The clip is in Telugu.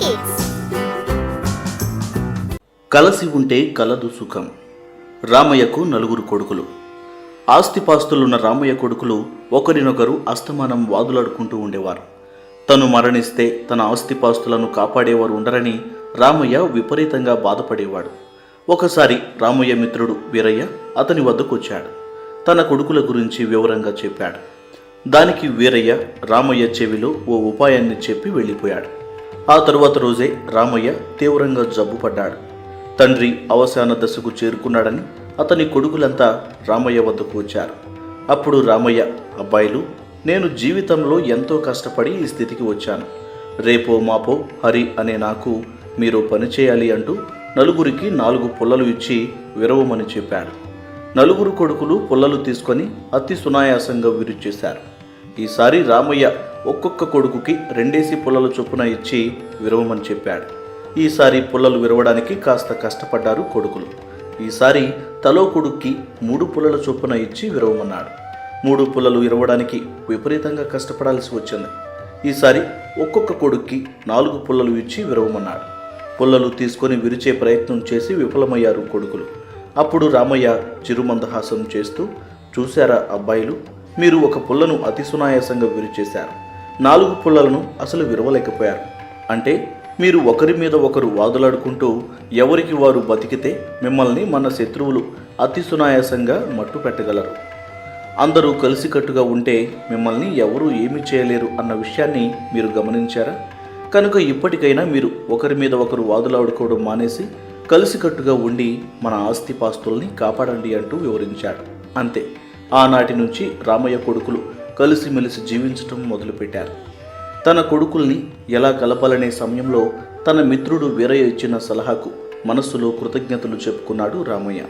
Kids. కలసి ఉంటే కలదు సుఖం. రామయ్యకు నలుగురు కొడుకులు. ఆస్తిపాస్తులున్న రామయ్య కొడుకులు ఒకరినొకరు అస్తమానం వాదులాడుకుంటూ ఉండేవారు. తను మరణిస్తే తన ఆస్తిపాస్తులను కాపాడేవారు ఉండరని రామయ్య విపరీతంగా బాధపడేవాడు. ఒకసారి రామయ్య మిత్రుడు వీరయ్య అతని వద్దకు వచ్చాడు. తన కొడుకుల గురించి వివరంగా చెప్పాడు. దానికి వీరయ్య రామయ్య చెవిలో ఓ ఉపాయాన్ని చెప్పి వెళ్ళిపోయాడు. ఆ తరువాత రోజే రామయ్య తీవ్రంగా జబ్బుపడ్డాడు. తండ్రి అవసాన దశకు చేరుకున్నాడని అతని కొడుకులంతా రామయ్య వద్దకు వచ్చారు. అప్పుడు రామయ్య, అబ్బాయిలు, నేను జీవితంలో ఎంతో కష్టపడి ఈ స్థితికి వచ్చాను. రేపో మాపో హరి అనే నాకు మీరు పనిచేయాలి అంటూ నలుగురికి 4 పుల్లలు ఇచ్చి విరవమని చెప్పాడు. నలుగురు కొడుకులు పుల్లలు తీసుకొని అతి సునాయాసంగా విరిచేశారు. ఈసారి రామయ్య ఒక్కొక్క కొడుకుకి 2 పుల్లల చొప్పున ఇచ్చి విరవమని చెప్పాడు. ఈసారి పుల్లలు విరవడానికి కాస్త కష్టపడ్డారు కొడుకులు. ఈసారి తలో కొడుక్కి 3 పుల్లల చొప్పున ఇచ్చి విరవమన్నాడు. 3 పుల్లలు విరవడానికి విపరీతంగా కష్టపడాల్సి వచ్చింది. ఈసారి ఒక్కొక్క కొడుక్కి 4 పుల్లలు ఇచ్చి విరవమన్నాడు. పుల్లలు తీసుకొని విరిచే ప్రయత్నం చేసి విఫలమయ్యారు కొడుకులు. అప్పుడు రామయ్య చిరుమందహాసం చేస్తూ, చూశారా అబ్బాయిలు, మీరు ఒక పుల్లను అతి సునాయాసంగా విరిచేశారు. 4 పుల్లలను అసలు విరవలేకపోయారు. అంటే మీరు ఒకరి మీద ఒకరు వాదులాడుకుంటూ ఎవరికి వారు బతికితే మిమ్మల్ని మన శత్రువులు అతి సునాయాసంగా మట్టు పెట్టగలరు. అందరూ కలిసికట్టుగా ఉంటే మిమ్మల్ని ఎవరూ ఏమీ చేయలేరు అన్న విషయాన్ని మీరు గమనించారా? కనుక ఇప్పటికైనా మీరు ఒకరి మీద ఒకరు వాదులాడుకోవడం మానేసి కలిసికట్టుగా ఉండి మన ఆస్తిపాస్తుల్ని కాపాడండి అంటూ వివరించాడు. అంతే, ఆనాటి నుంచి రామయ్య కొడుకులు కలిసిమెలిసి జీవించటం మొదలుపెట్టారు. తన కొడుకుల్ని ఎలా కలపాలనే సమయంలో తన మిత్రుడు వీరయ్య ఇచ్చిన సలహాకు మనస్సులో కృతజ్ఞతలు చెప్పుకున్నాడు రామయ్య.